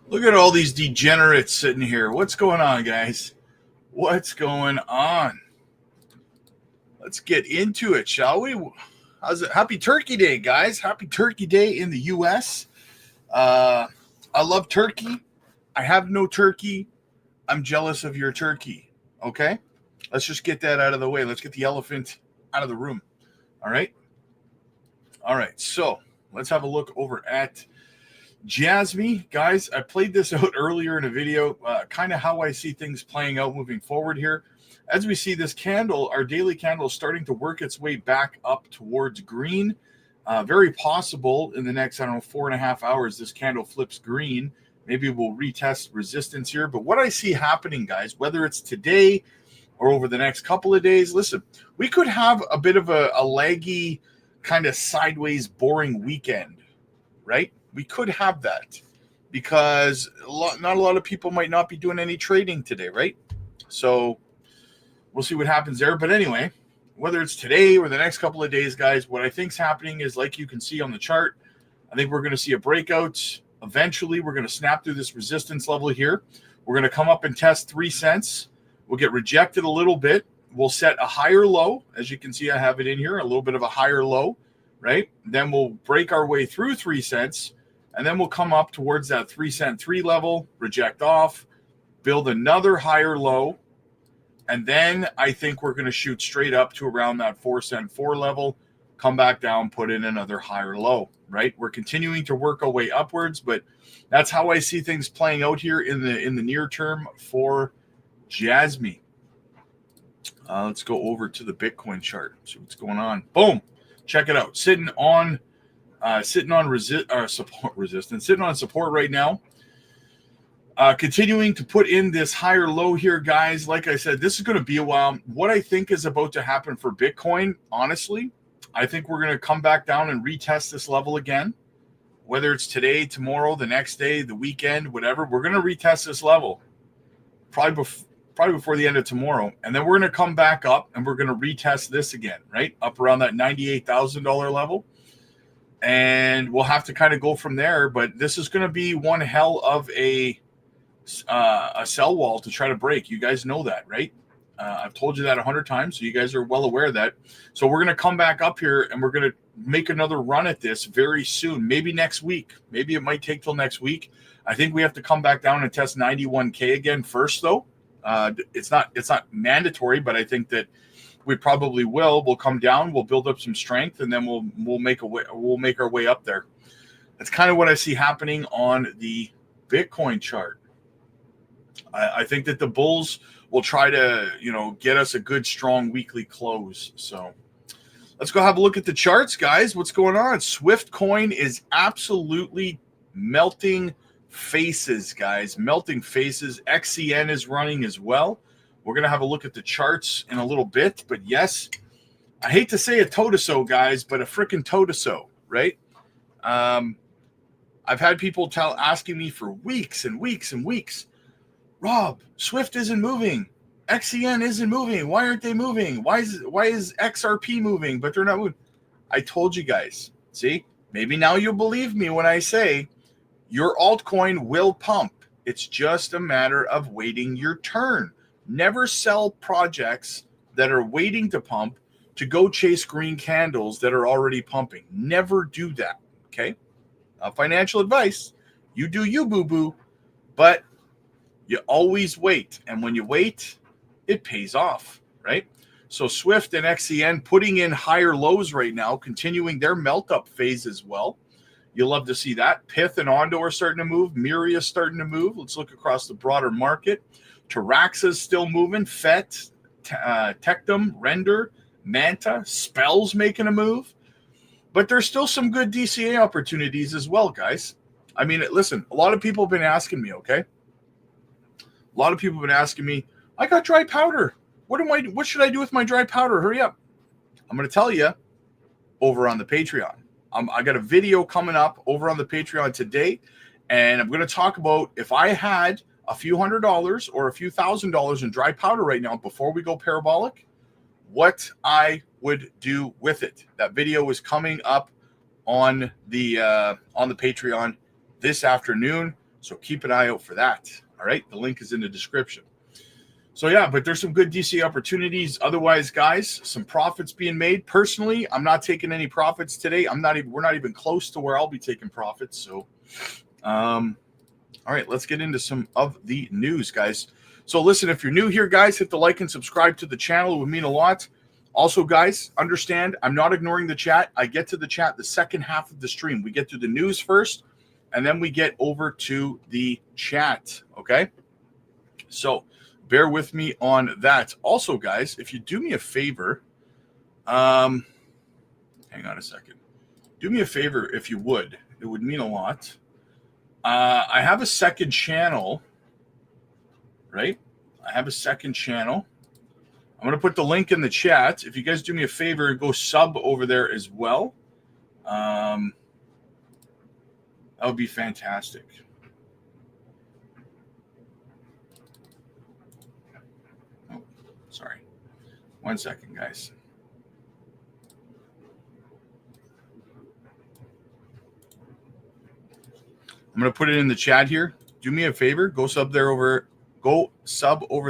Look at all these degenerates sitting here. What's going on, guys? What's going on? Let's get into it, shall we? How's it? Happy Turkey Day, guys. Happy Turkey Day in the U.S. I love turkey. I have no turkey. I'm jealous of your turkey. Okay? Let's just get that out of the way. Let's get the elephant out of the room. All right? All right. So let's have a look over at Jasmy. Guys, I played this out earlier in a video, kind of how I see things playing out moving forward here. As we see this candle, our daily candle is starting to work its way back up towards green. Very possible in the next, 4.5 hours, this candle flips green. Maybe we'll retest resistance here. But what I see happening, guys, whether it's today or over the next couple of days, listen, we could have a bit of a laggy, kind of sideways, boring weekend, right? We could have that because not a lot of people might not be doing any trading today, right? So we'll see what happens there. But anyway, whether it's today or the next couple of days, guys, what I think is happening is, like you can see on the chart, I think we're going to see a breakout. Eventually, we're going to snap through this resistance level here. We're going to come up and test 3 cents. We'll get rejected a little bit. We'll set a higher low. As you can see, I have it in here, a little bit of a higher low, right? Then we'll break our way through 3 cents. And then we'll come up towards that 3 cent 3 level, reject off, build another higher low. And then I think we're going to shoot straight up to around that 4 cent 4 level, come back down, put in another higher low, right? We're continuing to work our way upwards, but that's how I see things playing out here in the near term for Jasmy. Let's go over to the Bitcoin chart, see what's going on. Boom. Check it out. Sitting on support right now. Continuing to put in this higher low here, guys. Like I said, this is going to be a while. What I think is about to happen for Bitcoin, honestly, I think we're going to come back down and retest this level again. Whether it's today, tomorrow, the next day, the weekend, whatever, we're going to retest this level probably before the end of tomorrow. And then we're going to come back up and we're going to retest this again, right? Up around that $98,000 level. And we'll have to kind of go from there. But this is going to be one hell of a sell wall to try to break. You guys know that, right? I've told you that 100 times, so you guys are well aware of that. So we're going to come back up here and we're going to make another run at this very soon, maybe next week. Maybe it might take till next week. I think we have to come back down and test 91K again first, though. It's not mandatory, but I think that we probably will. We'll come down, we'll build up some strength, and then we'll make our way up there. That's kind of what I see happening on the Bitcoin chart. I think that the bulls will try to, get us a good, strong weekly close. So let's go have a look at the charts, guys. What's going on? Swift coin is absolutely melting faces, guys. Melting faces. XCN is running as well. We're going to have a look at the charts in a little bit. But yes, I hate to say a toe-to-so, guys, but a freaking toe-to-so, right? I've had people asking me for weeks and weeks and weeks, Rob, Swift isn't moving. XCN isn't moving. Why aren't they moving? Why is XRP moving, but they're not moving? I told you guys. See, maybe now you'll believe me when I say your altcoin will pump. It's just a matter of waiting your turn. Never sell projects that are waiting to pump to go chase green candles that are already pumping. Never do that, okay? Financial advice. You do you, boo-boo. But you always wait. And when you wait, it pays off, right? So Swift and XCN putting in higher lows right now, continuing their melt-up phase as well. You'll love to see that. Pith and Ondo are starting to move. Miria is starting to move. Let's look across the broader market. Taraxa is still moving. FET, Tectum, Render, Manta, Spell's making a move. But there's still some good DCA opportunities as well, guys. I mean, listen, a lot of people have been asking me, okay? A lot of people have been asking me, I got dry powder. What should I do with my dry powder? Hurry up. I'm going to tell you over on the Patreon. I got a video coming up over on the Patreon today, and I'm going to talk about if I had a few $100s or a few $1,000s in dry powder right now before we go parabolic, what I would do with it. That video is coming up on the Patreon this afternoon. So keep an eye out for that. All right. The link is in the description. So yeah, but there's some good DC opportunities. Otherwise, guys, some profits being made. Personally, I'm not taking any profits today. We're not even close to where I'll be taking profits. So, all right, let's get into some of the news, guys. So listen, if you're new here, guys, hit the like and subscribe to the channel. It would mean a lot. Also, guys, understand I'm not ignoring the chat. I get to the chat the second half of the stream. We get to the news first, and then we get over to the chat. Okay. So bear with me on that. Also, guys, if you do me a favor, hang on a second. Do me a favor if you would. It would mean a lot. I have a second channel, right? I have a second channel. I'm going to put the link in the chat. If you guys do me a favor, go sub over there as well. That would be fantastic. Oh, sorry. 1 second, guys. I'm going to put it in the chat here. Do me a favor. Go sub over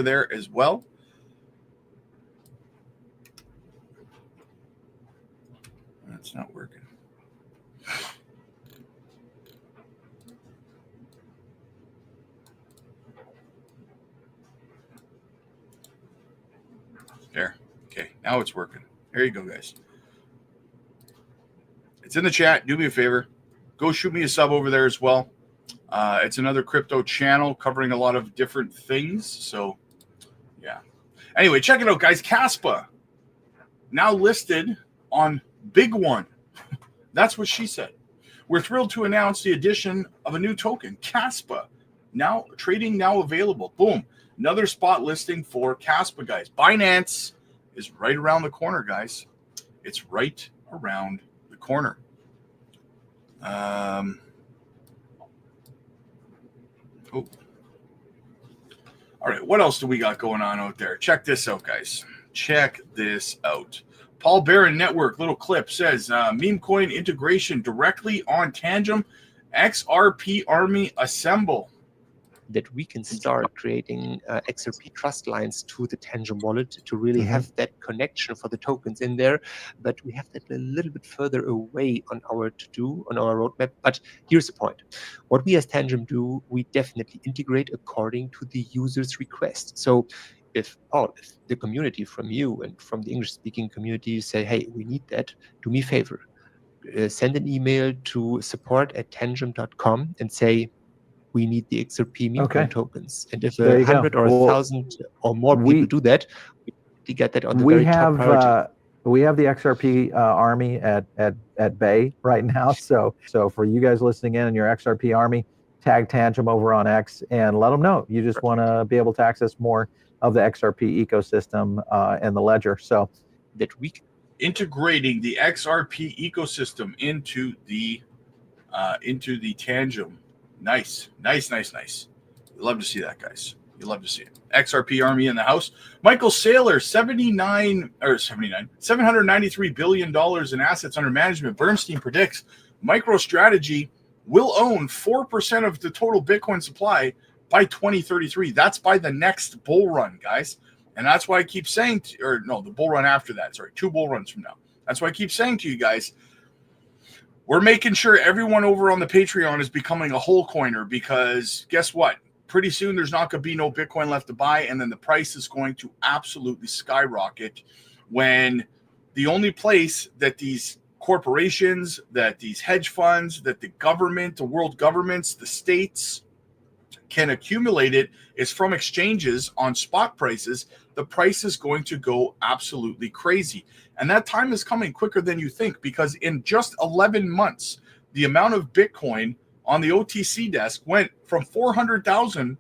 there as well. That's not working. There. Okay. Now it's working. There you go, guys. It's in the chat. Do me a favor. Go shoot me a sub over there as well. It's another crypto channel covering a lot of different things. So, yeah. Anyway, check it out, guys. KASPA now listed on Big One. That's what she said. We're thrilled to announce the addition of a new token, KASPA. Now trading now available. Boom. Another spot listing for KASPA, guys. Binance is right around the corner, guys. It's right around the corner. Oh. All right, what else do we got going on out there? Check this out, guys. Check this out. Paul Barron Network, little clip, says meme coin integration directly on Tangem. XRP Army assemble. That we can start creating XRP trust lines to the Tangem wallet to really have that connection for the tokens in there. But we have that a little bit further away on our to-do, on our roadmap. But here's the point. What we as Tangem do, we definitely integrate according to the user's request. So if the community from you and from the English-speaking community say, hey, we need that, do me a favor. Send an email to support@tangem.com and say, we need the XRP meme coin tokens. And if 100 or 1,000 or more people do that, we get that on the very top priority. We have the XRP army at bay right now. So for you guys listening in and your XRP army, tag Tangem over on X and let them know you just want to be able to access more of the XRP ecosystem and the ledger. So that we can integrating the XRP ecosystem into the Tangem. Nice. You love to see that, guys. You love to see it. XRP Army in the house. Michael Saylor, $793 billion in assets under management. Bernstein predicts MicroStrategy will own 4% of the total Bitcoin supply by 2033. That's by the next bull run, guys. And that's why I keep saying, the bull run after that. Sorry, 2 bull runs from now. That's why I keep saying to you guys, we're making sure everyone over on the Patreon is becoming a whole coiner, because guess what? Pretty soon there's not going to be no Bitcoin left to buy, and then the price is going to absolutely skyrocket when the only place that these corporations, that these hedge funds, that the government, the world governments, the states can accumulate it is from exchanges on spot prices. The price is going to go absolutely crazy. And that time is coming quicker than you think, because in just 11 months, the amount of Bitcoin on the OTC desk went from 400,000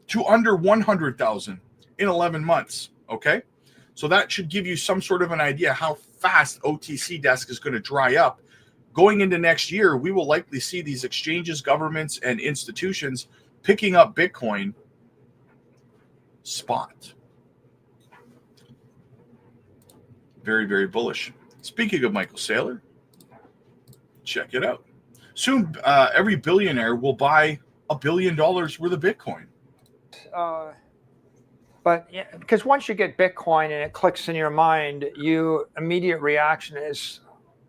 to under 100,000 in 11 months. Okay. So that should give you some sort of an idea how fast OTC desk is going to dry up. Going into next year, we will likely see these exchanges, governments, and institutions picking up Bitcoin spot. Very, very bullish. Speaking of Michael Saylor, check it out. Soon, every billionaire will buy $1 billion worth of Bitcoin. But yeah, because once you get Bitcoin and it clicks in your mind, your immediate reaction is,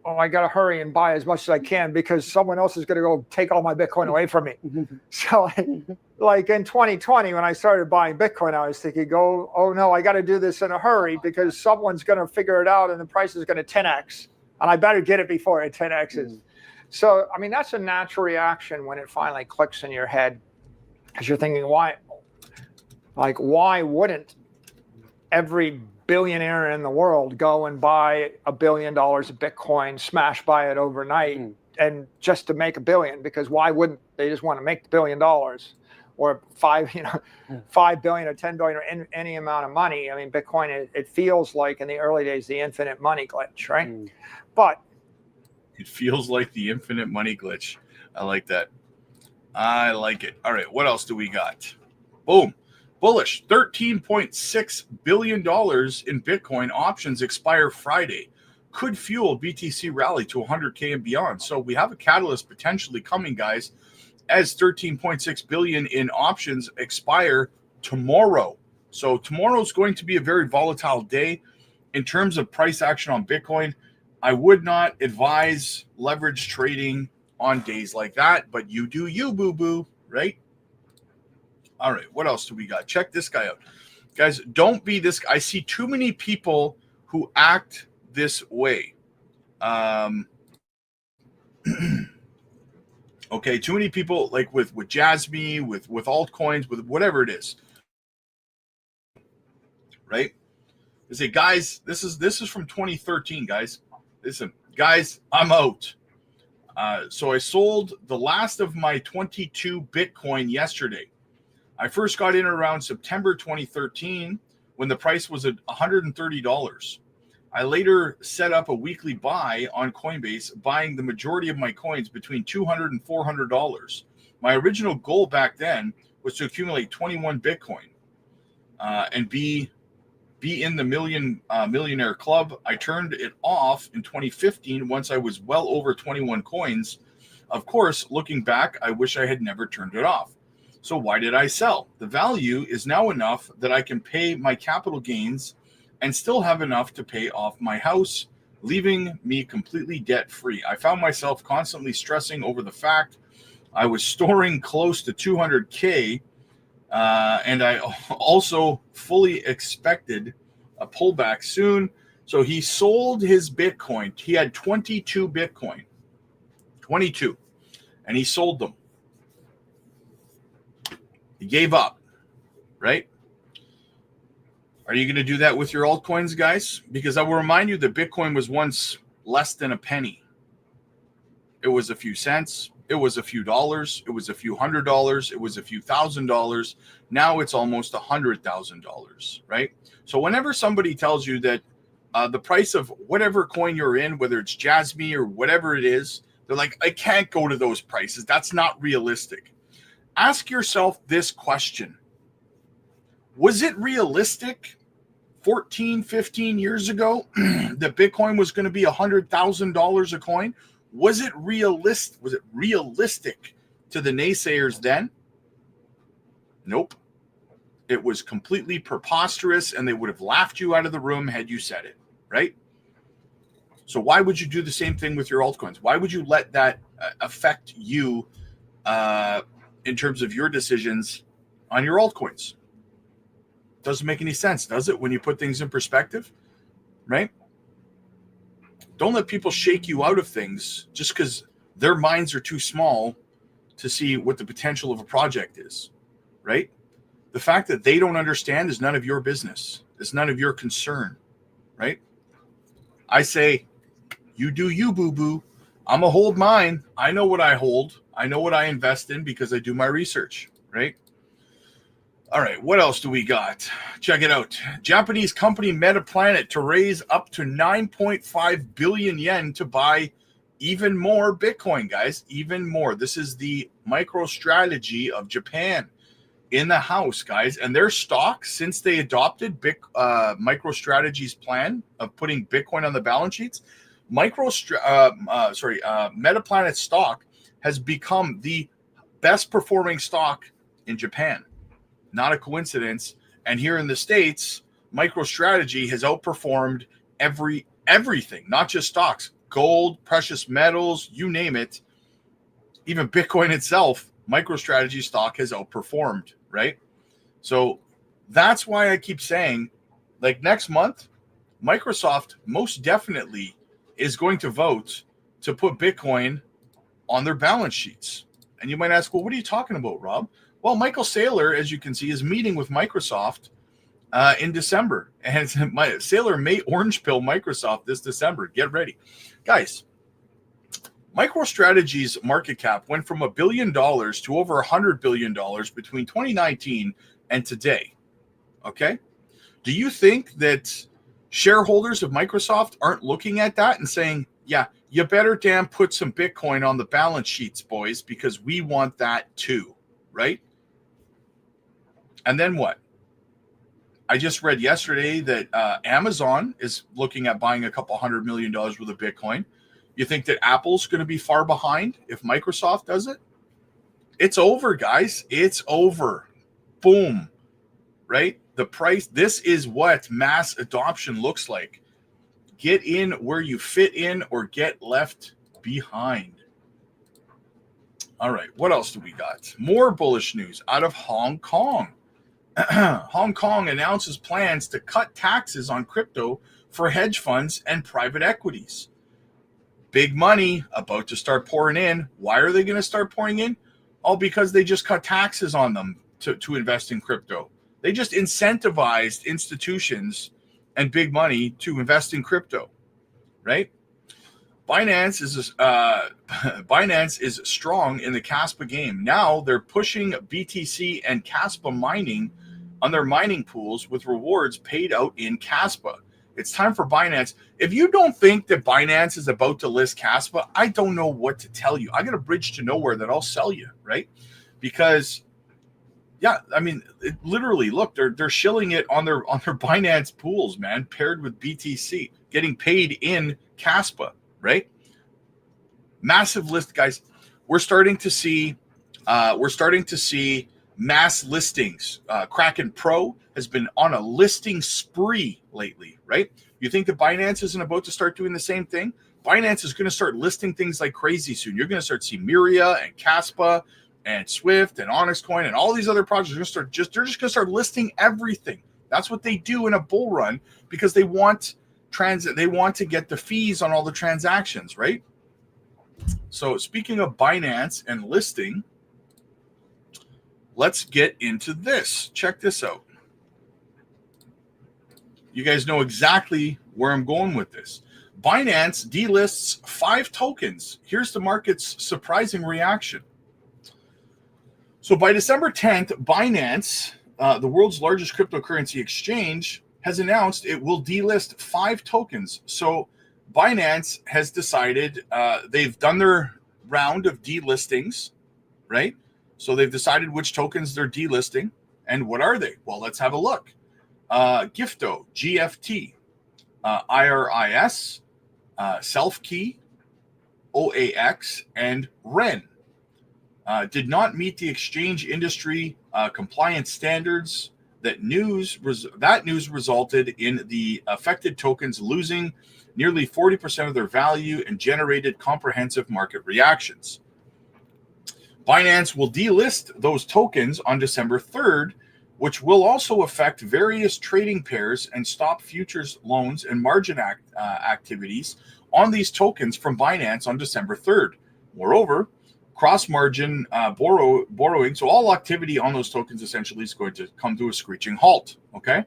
oh, I got to hurry and buy as much as I can because someone else is going to go take all my Bitcoin away from me. So like in 2020, when I started buying Bitcoin, I was thinking, oh no, I got to do this in a hurry because someone's going to figure it out and the price is going to 10x. And I better get it before it 10x's. So, I mean, that's a natural reaction when it finally clicks in your head. Because you're thinking, why wouldn't every billionaire in the world go and buy $1 billion of Bitcoin, smash buy it overnight, and just to make $1 billion? Because why wouldn't they just want to make $1 billion or $5 billion or $10 billion or any amount of money? I mean, Bitcoin, it feels like in the early days, the infinite money glitch, right? But it feels like the infinite money glitch. I like that. I like it. All right, what else do we got? Boom. Bullish. $13.6 billion in Bitcoin options expire Friday. Could fuel BTC rally to 100K and beyond. So we have a catalyst potentially coming, guys, as 13.6 billion in options expire tomorrow. So tomorrow is going to be a very volatile day in terms of price action on Bitcoin. I would not advise leverage trading on days like that, but you do you, boo-boo, right? All right, what else do we got? Check this guy out. Guys, don't be this guy. I see too many people who act this way. Okay, too many people like with Jasmy, with altcoins, with whatever it is. Right? They say, guys, this is from 2013, guys. Listen, guys, I'm out. So I sold the last of my 22 Bitcoin yesterday. I first got in around September 2013 when the price was at $130. I later set up a weekly buy on Coinbase, buying the majority of my coins between $200 and $400. My original goal back then was to accumulate 21 Bitcoin and be in the millionaire club. I turned it off in 2015 once I was well over 21 coins. Of course, looking back, I wish I had never turned it off. So why did I sell? The value is now enough that I can pay my capital gains and still have enough to pay off my house, leaving me completely debt-free. I found myself constantly stressing over the fact I was storing close to 200K, and I also fully expected a pullback soon. So he sold his Bitcoin. He had 22 Bitcoin, 22, and he sold them. He gave up, right? Are you going to do that with your altcoins, guys? Because I will remind you that Bitcoin was once less than a penny. It was a few cents. It was a few dollars. It was a few $100. It was a few $1,000. Now it's almost $100,000, right? So whenever somebody tells you that the price of whatever coin you're in, whether it's Jasmy or whatever it is, they're like, I can't go to those prices. That's not realistic. Ask yourself this question. Was it realistic 14, 15 years ago that Bitcoin was going to be $100,000 a coin? Was it realistic? Was it realistic to the naysayers then? Nope. It was completely preposterous, and they would have laughed you out of the room had you said it, right? So why would you do the same thing with your altcoins? Why would you let that affect you in terms of your decisions on your altcoins? Doesn't make any sense, does it, when you put things in perspective, right? Don't let people shake you out of things just because their minds are too small to see what the potential of a project is, right? The fact that they don't understand is none of your business. It's none of your concern, right? I say, you do you, boo-boo. I'm going to hold mine. I know what I hold. I know what I invest in because I do my research, right? All right, what else do we got? Check it out. Japanese company MetaPlanet to raise up to 9.5 billion yen to buy even more Bitcoin, guys. Even more. This is the MicroStrategy of Japan in the house, guys. And their stock, since they adopted MicroStrategy's plan of putting Bitcoin on the balance sheets, MetaPlanet stock has become the best performing stock in Japan. Not a coincidence. And here in the States, MicroStrategy has outperformed everything, not just stocks, gold, precious metals, you name it. Even Bitcoin itself, MicroStrategy stock has outperformed, right? So that's why I keep saying, like, next month, Microsoft most definitely is going to vote to put Bitcoin on their balance sheets. And you might ask, well, what are you talking about, Rob? Well, Michael Saylor, as you can see, is meeting with Microsoft in December. And Saylor may orange pill Microsoft this December. Get ready. Guys, MicroStrategy's market cap went from $1 billion to over $100 billion between 2019 and today. Okay? Do you think that shareholders of Microsoft aren't looking at that and saying, yeah, you better damn put some Bitcoin on the balance sheets, boys, because we want that too, right? And then what? I just read yesterday that Amazon is looking at buying a couple $100 million worth of Bitcoin. You think that Apple's going to be far behind if Microsoft does it? It's over, guys. It's over. Boom. Right? The price. This is what mass adoption looks like. Get in where you fit in or get left behind. All right. What else do we got? More bullish news out of Hong Kong. Hong Kong announces plans to cut taxes on crypto for hedge funds and private equities. Big money about to start pouring in. Why are they going to start pouring in? All because they just cut taxes on them to invest in crypto. They just incentivized institutions and big money to invest in crypto, right? Binance is strong in the KASPA game. Now they're pushing BTC and KASPA mining on their mining pools with rewards paid out in KASPA. It's time for Binance. If you don't think that Binance is about to list KASPA, I don't know what to tell you. I got a bridge to nowhere that I'll sell you, right? Because, yeah, I mean, literally, look, they're shilling it on their Binance pools, man, paired with BTC, getting paid in KASPA, right? Massive list, guys. We're starting to see mass listings. Kraken Pro has been on a listing spree lately, right? You think that Binance isn't about to start doing the same thing? Binance is going to start listing things like crazy soon. You're going to start seeing Miria and KASPA and Swift and Onyx Coin and all these other projects. They're just going to start listing everything. That's what they do in a bull run because they want to get the fees on all the transactions, right? So speaking of Binance and listing, let's get into this. Check this out. You guys know exactly where I'm going with this. Binance delists 5 tokens. Here's the market's surprising reaction. So by December 10th, Binance, the world's largest cryptocurrency exchange, has announced it will delist 5 tokens. So Binance has decided they've done their round of delistings, right? So they've decided which tokens they're delisting. And what are they? Well, let's have a look. Gifto, GFT, IRIS, Selfkey, OAX, and REN did not meet the exchange industry compliance standards. That news resulted in the affected tokens losing nearly 40% of their value and generated comprehensive market reactions. Binance will delist those tokens on December 3rd, which will also affect various trading pairs and stop futures, loans, and margin activities on these tokens from Binance on December 3rd. Moreover, cross-margin borrowing, so all activity on those tokens essentially is going to come to a screeching halt, okay?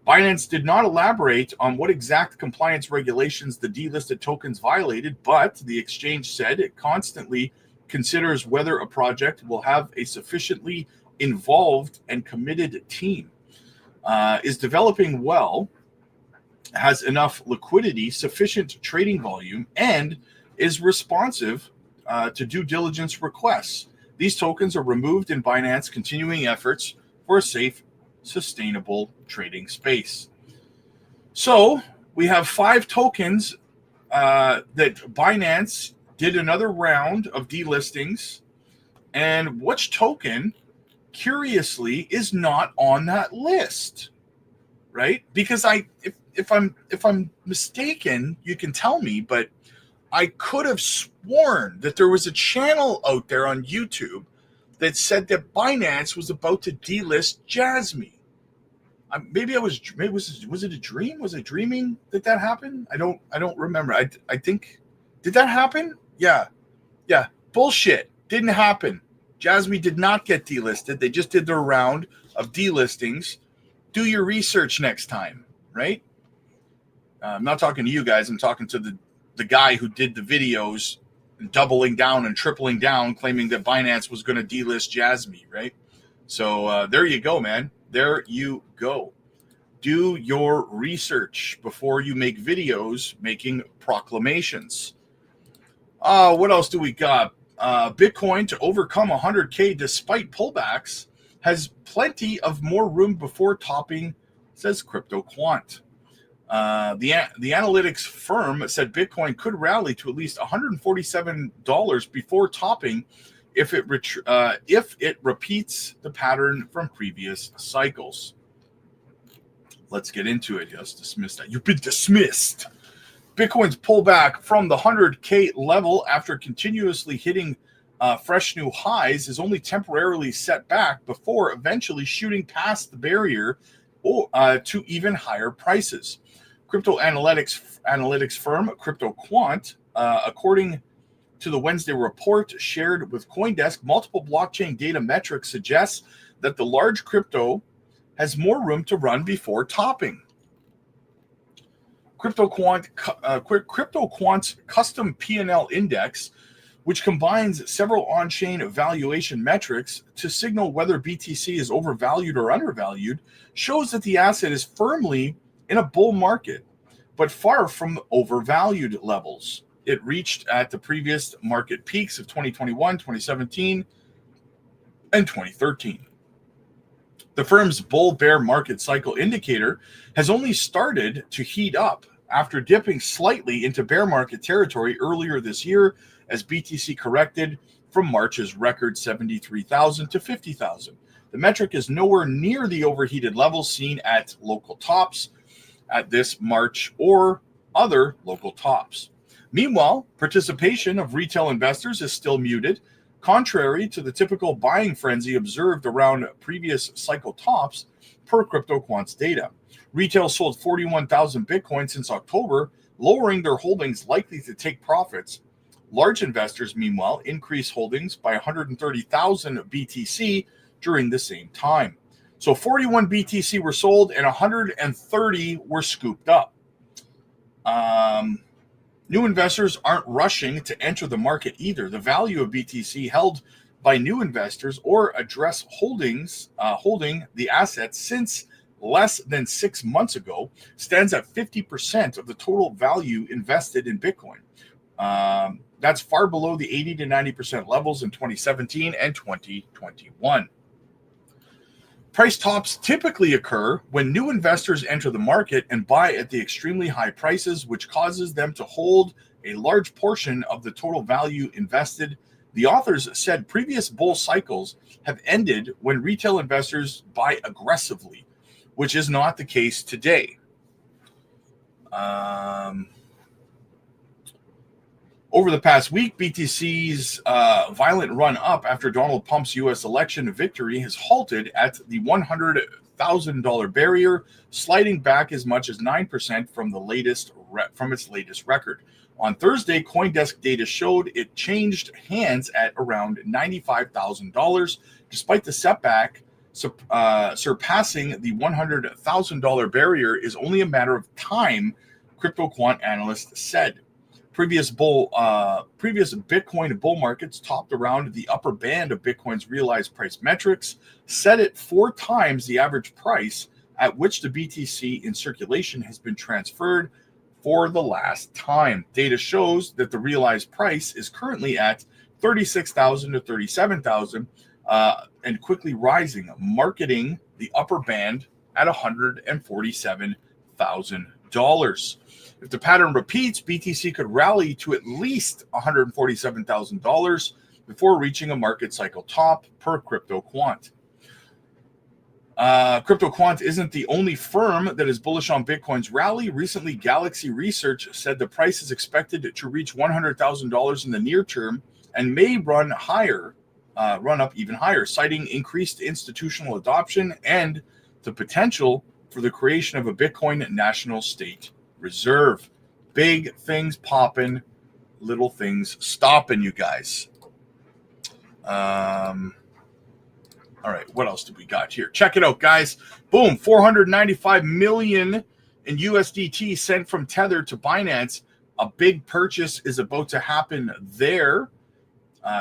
Binance did not elaborate on what exact compliance regulations the delisted tokens violated, but the exchange said it constantly considers whether a project will have a sufficiently involved and committed team, is developing well, has enough liquidity, sufficient trading volume, and is responsive to due diligence requests. These tokens are removed in Binance continuing efforts for a safe, sustainable trading space. So we have 5 tokens that Binance did another round of delistings, And which token, curiously, is not on that list, right? Because if I'm mistaken, you can tell me, but I could have sworn that there was a channel out there on YouTube that said that Binance was about to delist Jasmy. Maybe was it a dream? Was I dreaming that happened? I don't remember. I think, did that happen? Yeah. Bullshit. Didn't happen. Jasmy did not get delisted. They just did their round of delistings. Do your research next time, right? I'm not talking to you guys. I'm talking to the guy who did the videos, doubling down and tripling down, claiming that Binance was going to delist Jasmy, right? So there you go, man. There you go. Do your research before you make videos making proclamations. What else do we got? Bitcoin to overcome 100K despite pullbacks has plenty of more room before topping, says Crypto Quant. The analytics firm said Bitcoin could rally to at least $147 before topping if it repeats the pattern from previous cycles. Let's get into it. Yes, dismissed. You've been dismissed. Bitcoin's pullback from the 100K level after continuously hitting fresh new highs is only temporarily set back before eventually shooting past the barrier to even higher prices. Crypto analytics firm Crypto Quant, according to the Wednesday report shared with CoinDesk, multiple blockchain data metrics suggests that the large crypto has more room to run before topping. Crypto Quant's custom P&L index, which combines several on-chain valuation metrics to signal whether BTC is overvalued or undervalued, shows that the asset is firmly in a bull market, but far from overvalued levels it reached at the previous market peaks of 2021, 2017, and 2013. The firm's bull-bear market cycle indicator has only started to heat up after dipping slightly into bear market territory earlier this year as BTC corrected from March's record 73,000 to 50,000. The metric is nowhere near the overheated levels seen at local tops at this March or other local tops. Meanwhile, participation of retail investors is still muted, contrary to the typical buying frenzy observed around previous cycle tops per Crypto Quant's data. Retail sold 41,000 Bitcoin since October, lowering their holdings likely to take profits. Large investors, meanwhile, increased holdings by 130,000 BTC during the same time. So 41 BTC were sold and 130 were scooped up. New investors aren't rushing to enter the market either. The value of BTC held by new investors or address holding the assets since less than 6 months ago stands at 50% of the total value invested in Bitcoin. That's far below the 80 to 90% levels in 2017 and 2021. Price tops typically occur when new investors enter the market and buy at the extremely high prices, which causes them to hold a large portion of the total value invested. The authors said previous bull cycles have ended when retail investors buy aggressively, which is not the case today. Over the past week, BTC's violent run up after Donald Trump's U.S. election victory has halted at the $100,000 barrier, sliding back as much as 9% from its latest record. On Thursday, CoinDesk data showed it changed hands at around $95,000, despite the setback. Surpassing the $100,000 barrier is only a matter of time, Crypto Quant analysts said. Previous Bitcoin bull markets topped around the upper band of Bitcoin's realized price metrics, set at 4 times the average price at which the BTC in circulation has been transferred for the last time. Data shows that the realized price is currently at 36,000 to 37,000 and quickly rising, marking the upper band at $147,000. If the pattern repeats, BTC could rally to at least $147,000 before reaching a market cycle top per Crypto Quant. Crypto Quant isn't the only firm that is bullish on Bitcoin's rally. Recently, Galaxy Research said the price is expected to reach $100,000 in the near term and may run up even higher, citing increased institutional adoption and the potential for the creation of a Bitcoin national state reserve. Big things popping, little things stopping, you guys. All right, what else do we got here? Check it out, guys. Boom, 495 million in USDT sent from Tether to Binance. A big purchase is about to happen there.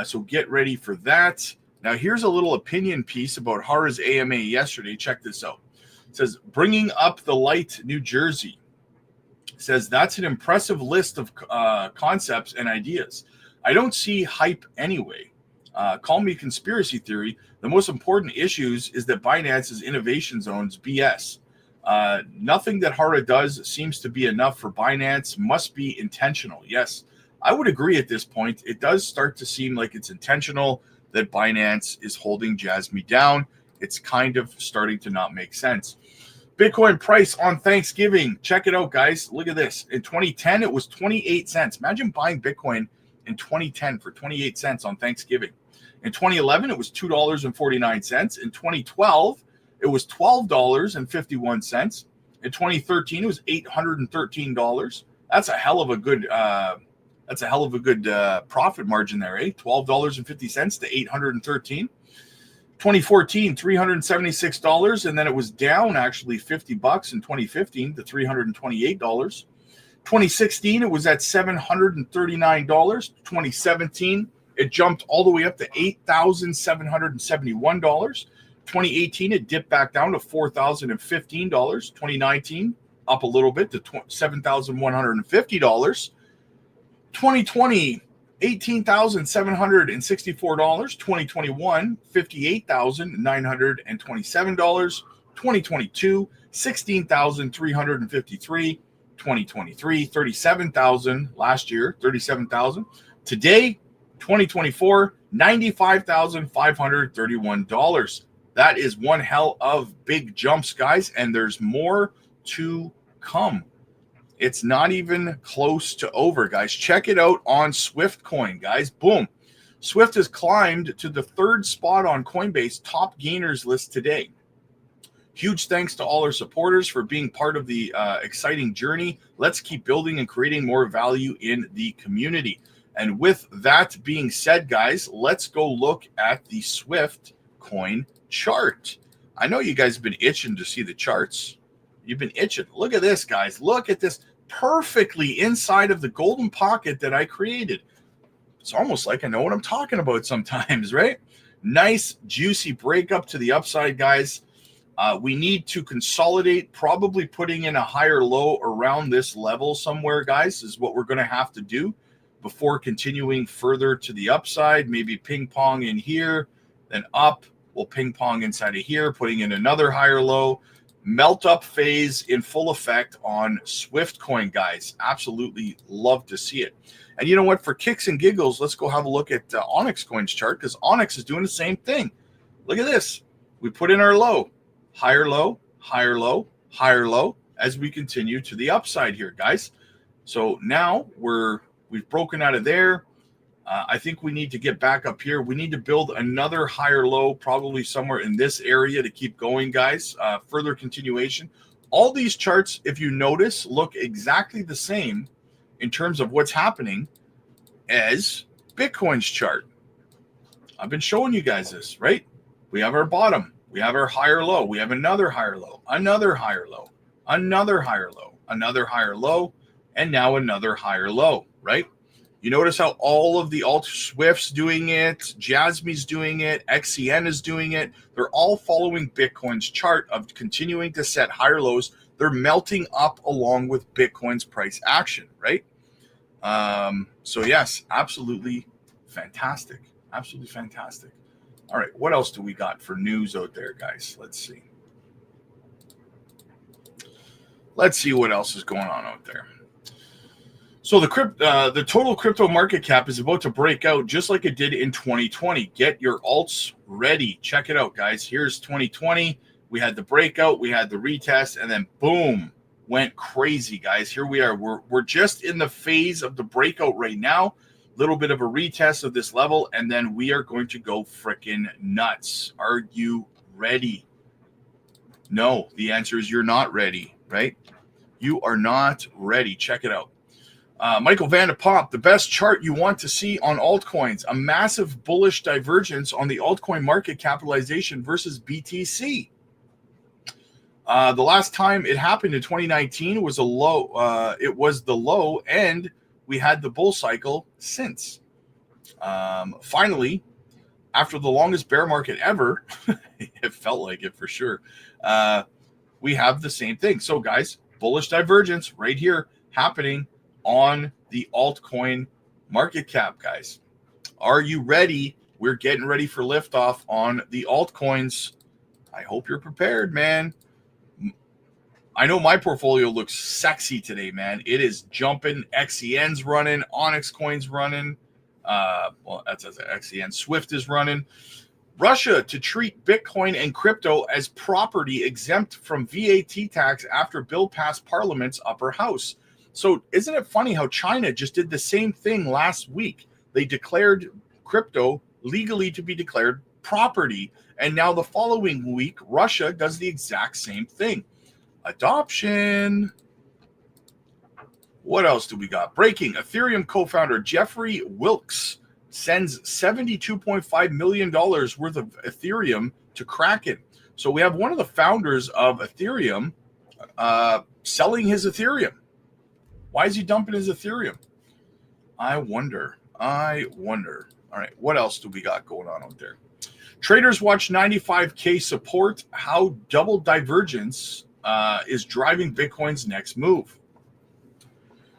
So get ready for that. Now, here's a little opinion piece about Hara's AMA yesterday. Check this out. It says, bringing up the light, New Jersey. It says, that's an impressive list of concepts and ideas. I don't see hype anyway. Call me conspiracy theory. The most important issues is that Binance's innovation zones BS. Nothing that Hara does seems to be enough for Binance. Must be intentional. Yes, I would agree at this point. It does start to seem like it's intentional that Binance is holding Jasmy down. It's kind of starting to not make sense. Bitcoin price on Thanksgiving. Check it out, guys. Look at this. In 2010, it was 28 cents. Imagine buying Bitcoin in 2010 for 28 cents on Thanksgiving. In 2011, it was $2.49. In 2012, it was $12.51. In 2013, it was $813. That's a hell of a good profit margin there, eh? $12.50 to $813. 2014, $376, and then it was down actually $50 in 2015 to $328. 2016, it was at $739. 2017, it jumped all the way up to $8,771. 2018, it dipped back down to $4,015. 2019, up a little bit to $7,150. 2020, $18,764. 2021, $58,927. 2022, $16,353. 2023, $37,000 last year, $37,000. Today, 2024, $95,531. That is one hell of big jumps, guys, and there's more to come. It's not even close to over, guys. Check it out on Swift Coin, guys. Boom. Swift has climbed to the 3rd spot on Coinbase top gainers list today. Huge thanks to all our supporters for being part of the exciting journey. Let's keep building and creating more value in the community. And with that being said, guys, let's go look at the Swift Coin chart. I know you guys have been itching to see the charts. You've been itching. Look at this, guys. Look at this, perfectly inside of the golden pocket that I created. It's almost like I know what I'm talking about sometimes, right? Nice, juicy break up to the upside, guys. We need to consolidate, probably putting in a higher low around this level somewhere, guys, is what we're going to have to do before continuing further to the upside. Maybe ping pong in here, then up. We'll ping pong inside of here, putting in another higher low. Melt up phase in full effect on Swift Coin, guys. Absolutely love to see it. And you know what? For kicks and giggles, let's go have a look at Onyx Coin's chart, because Onyx is doing the same thing. Look at this. We put in our low. Higher low, higher low, higher low as we continue to the upside here, guys. So now we've broken out of there. I think we need to get back up here. We need to build another higher low, probably somewhere in this area to keep going, guys. Further continuation. All these charts, if you notice, look exactly the same in terms of what's happening as Bitcoin's chart. I've been showing you guys this, right? We have our bottom. We have our higher low. We have another higher low, another higher low, another higher low, another higher low, and now another higher low, right? You notice how all of the alt Swift's doing it, Jasmy's doing it, XCN is doing it. They're all following Bitcoin's chart of continuing to set higher lows. They're melting up along with Bitcoin's price action, right? So yes, absolutely fantastic. Absolutely fantastic. All right, what else do we got for news out there, guys? Let's see. Let's see what else is going on out there. So the total crypto market cap is about to break out just like it did in 2020. Get your alts ready. Check it out, guys. Here's 2020. We had the breakout, we had the retest, and then boom, went crazy, guys. Here we are. We're just in the phase of the breakout right now. Little bit of a retest of this level, and then we are going to go freaking nuts. Are you ready? No, the answer is you're not ready, right? You are not ready. Check it out. Michael Vandepop, the best chart you want to see on altcoins, a massive bullish divergence on the altcoin market capitalization versus BTC. The last time it happened in 2019 was a low. It was the low, and we had the bull cycle since. Finally, after the longest bear market ever, it felt like it for sure. We have the same thing. So, guys, bullish divergence right here happening on the altcoin market cap, guys. Are you ready? We're getting ready for liftoff on the altcoins. I hope you're prepared, man. I know my portfolio looks sexy today, man. It is jumping. XEN's running. Onyx Coin's running. Well, that's as XEN. Swift is running. Russia to treat Bitcoin and crypto as property exempt from VAT tax after bill passed Parliament's upper house. So isn't it funny how China just did the same thing last week? They declared crypto legally to be declared property. And now the following week, Russia does the exact same thing. Adoption. What else do we got? Breaking. Ethereum co-founder Jeffrey Wilkes sends $72.5 million worth of Ethereum to Kraken. So we have one of the founders of Ethereum selling his Ethereum. Why is he dumping his Ethereum? I wonder. All right, what else do we got going on out there? Traders watch 95K support. How double divergence is driving Bitcoin's next move.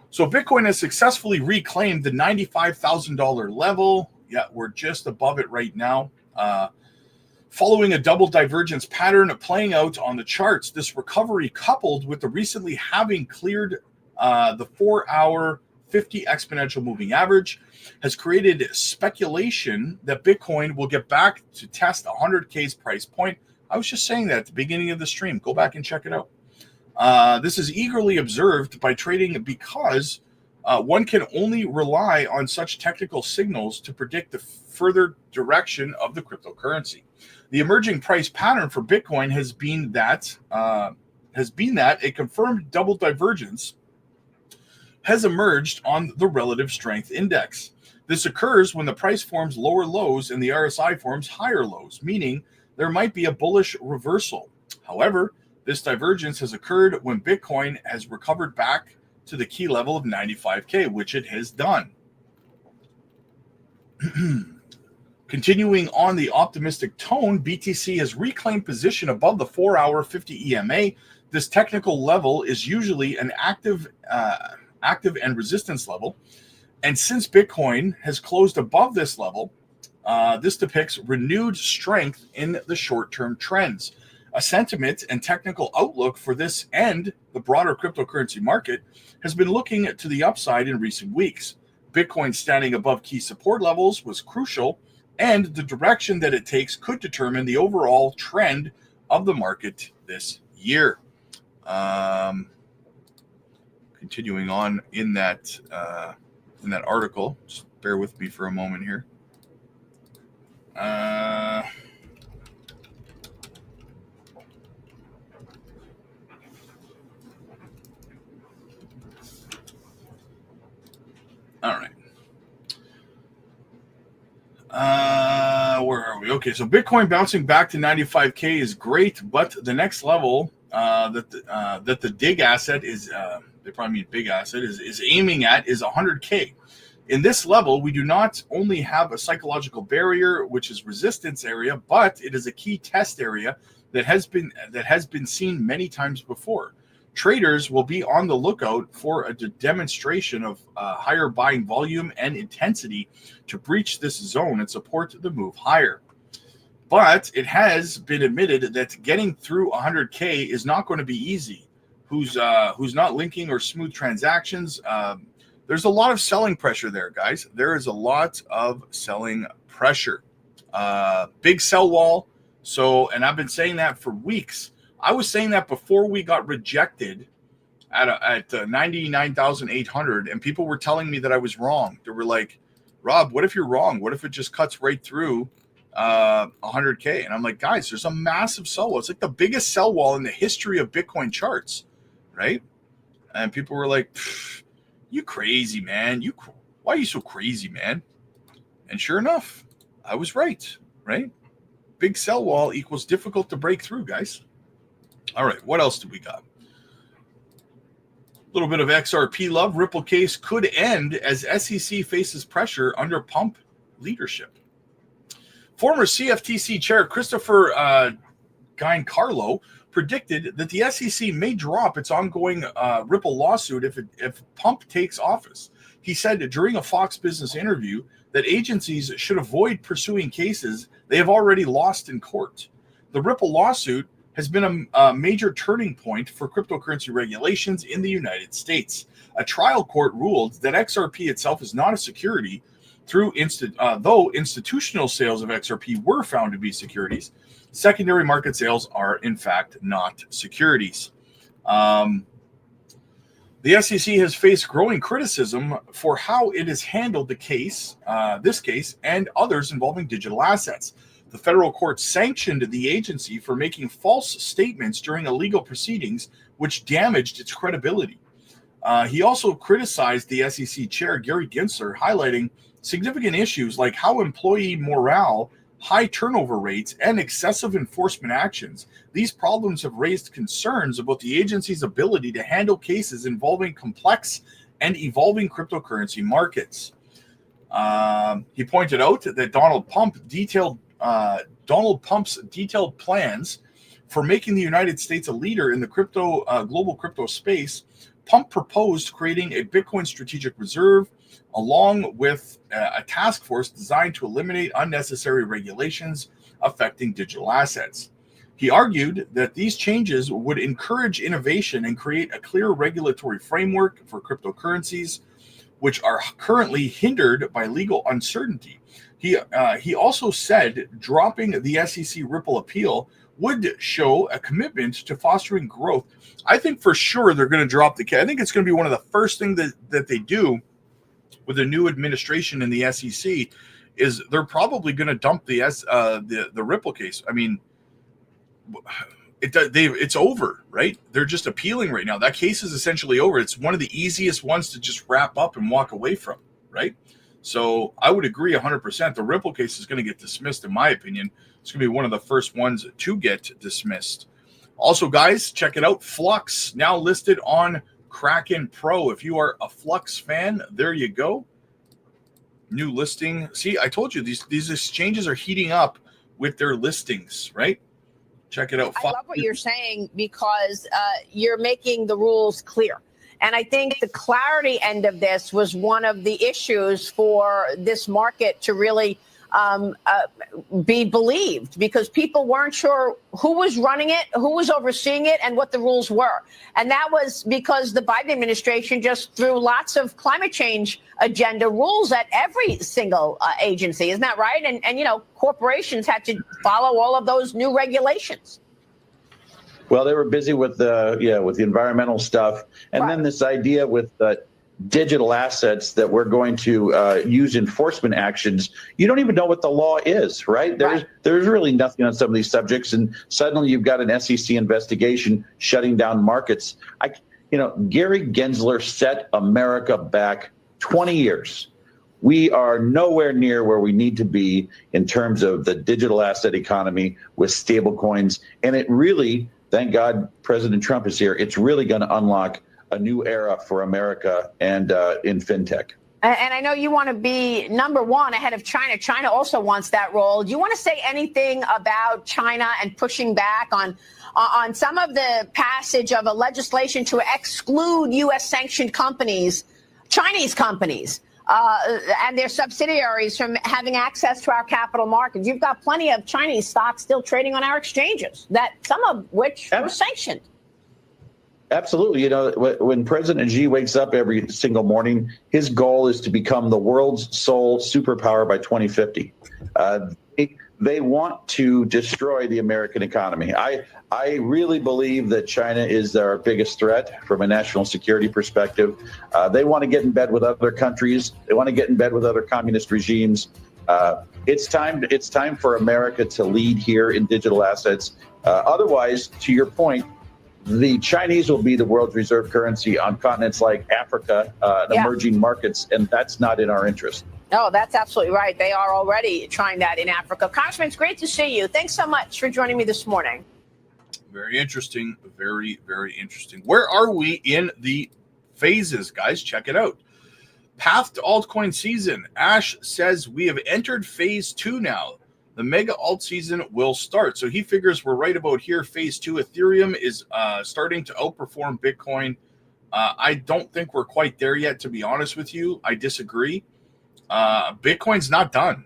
So Bitcoin has successfully reclaimed the $95,000 level. Yeah, we're just above it right now. Following a double divergence pattern playing out on the charts, this recovery coupled with the recently having cleared the 4-hour 50 exponential moving average has created speculation that Bitcoin will get back to test 100K's price point. I was just saying that at the beginning of the stream. Go back and check it out. This is eagerly observed by trading because one can only rely on such technical signals to predict the further direction of the cryptocurrency. The emerging price pattern for Bitcoin has been that a confirmed double divergence has emerged on the relative strength index. This occurs when the price forms lower lows and the RSI forms higher lows, meaning there might be a bullish reversal. However, this divergence has occurred when Bitcoin has recovered back to the key level of 95K, which it has done. Continuing on the optimistic tone, BTC has reclaimed position above the 4-hour 50 EMA. This technical level is usually an active and resistance level. And since Bitcoin has closed above this level, this depicts renewed strength in the short-term trends. A sentiment and technical outlook for this and the broader cryptocurrency market has been looking to the upside in recent weeks. Bitcoin standing above key support levels was crucial, and the direction that it takes could determine the overall trend of the market this year. Continuing on in that article, just bear with me for a moment here. All right. Where are we? Okay, so Bitcoin bouncing back to 95K is great, but the next level that the DIG asset is, they probably mean big asset, is aiming at is 100K. In this level, we do not only have a psychological barrier, which is resistance area, but it is a key test area that has been seen many times before. Traders will be on the lookout for a demonstration of higher buying volume and intensity to breach this zone and support the move higher. But it has been admitted that getting through 100K is not going to be easy. Who's not linking or smooth transactions? there's a lot of selling pressure there, guys. There is a lot of selling pressure. Big sell wall. So, and I've been saying that for weeks. I was saying that before we got rejected at 99,800, and people were telling me that I was wrong. They were like, Rob, what if you're wrong? What if it just cuts right through 100K? And I'm like, guys, there's a massive sell wall. It's like the biggest sell wall in the history of Bitcoin charts, right? And people were like, you crazy, man. Why are you so crazy, man? And sure enough, I was right? Big sell wall equals difficult to break through, guys. All right, what else do we got? A little bit of XRP love. Ripple case could end as SEC faces pressure under pump leadership. Former CFTC chair Christopher Giancarlo predicted that the SEC may drop its ongoing Ripple lawsuit if Pump takes office. He said during a Fox Business interview that agencies should avoid pursuing cases they have already lost in court. The Ripple lawsuit has been a major turning point for cryptocurrency regulations in the United States. A trial court ruled that XRP itself is not a security, though institutional sales of XRP were found to be securities. Secondary market sales are, in fact, not securities. The SEC has faced growing criticism for how it has handled the case, this case, and others involving digital assets. The federal court sanctioned the agency for making false statements during illegal proceedings, which damaged its credibility. He also criticized the SEC chair, Gary Gensler, highlighting significant issues like how employee morale, high turnover rates, and excessive enforcement actions. These problems have raised concerns about the agency's ability to handle cases involving complex and evolving cryptocurrency markets. He pointed out that Donald Pump's detailed plans for making the United States a leader in the global crypto space. Pump proposed creating a Bitcoin strategic reserve along with a task force designed to eliminate unnecessary regulations affecting digital assets. He argued that these changes would encourage innovation and create a clear regulatory framework for cryptocurrencies, which are currently hindered by legal uncertainty. He also said dropping the SEC Ripple appeal would show a commitment to fostering growth. I think for sure they're going to drop the case. I think it's going to be one of the first things that they do with a new administration in the SEC is they're probably going to dump the Ripple case. I mean, it's over, right? They're just appealing right now. That case is essentially over. It's one of the easiest ones to just wrap up and walk away from, right? So I would agree 100%. The Ripple case is going to get dismissed, in my opinion. It's going to be one of the first ones to get dismissed. Also, guys, check it out. Flux now listed on Kraken Pro. If you are a Flux fan, there you go. New listing. See, I told you these exchanges are heating up with their listings, right? Check it out. I love what you're saying because you're making the rules clear. And I think the clarity end of this was one of the issues for this market to really be believed, because people weren't sure who was running it, who was overseeing it, and what the rules were. And that was because the Biden administration just threw lots of climate change agenda rules at every single agency. Isn't that right? And you know, corporations had to follow all of those new regulations. Well, they were busy with the environmental stuff, and right. Then this idea with digital assets that we're going to use enforcement actions. You don't even know what the law is, right? There's really nothing on some of these subjects, and suddenly you've got an SEC investigation shutting down markets. Gary Gensler set America back 20 years. We are nowhere near where we need to be in terms of the digital asset economy with stable coins, and it really. Thank God President Trump is here. It's really going to unlock a new era for America and in fintech. And I know you want to be number one ahead of China. China also wants that role. Do you want to say anything about China and pushing back on some of the passage of a legislation to exclude U.S. sanctioned companies, Chinese companies, and their subsidiaries from having access to our capital markets? You've got plenty of Chinese stocks still trading on our exchanges, that some of which were sanctioned. Absolutely. You know, when President Xi wakes up every single morning, his goal is to become the world's sole superpower by 2050. They want to destroy the American economy. I really believe that China is our biggest threat from a national security perspective. They want to get in bed with other countries. They want to get in bed with other communist regimes. It's time for America to lead here in digital assets. Otherwise, to your point, the Chinese will be the world's reserve currency on continents like Africa and emerging markets, and that's not in our interest. No, that's absolutely right. They are already trying that in Africa. Congressman, it's great to see you. Thanks so much for joining me this morning. Very interesting. Very, very interesting. Where are we in the phases, guys? Check it out. Path to altcoin season. Ash says we have entered phase 2 now. The mega alt season will start. So he figures we're right about here. Phase 2, Ethereum is starting to outperform Bitcoin. I don't think we're quite there yet, to be honest with you. I disagree. Bitcoin's not done.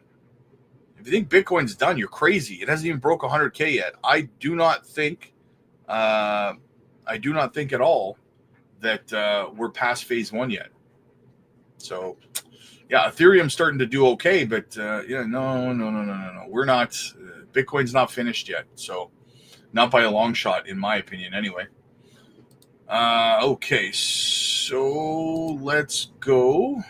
If you think Bitcoin's done, you're crazy. It hasn't even broke 100K yet. I do not think at all that we're past phase 1 yet. So, yeah, Ethereum's starting to do okay, but no. We're not. Bitcoin's not finished yet. So, not by a long shot, in my opinion, anyway. Okay, so let's go.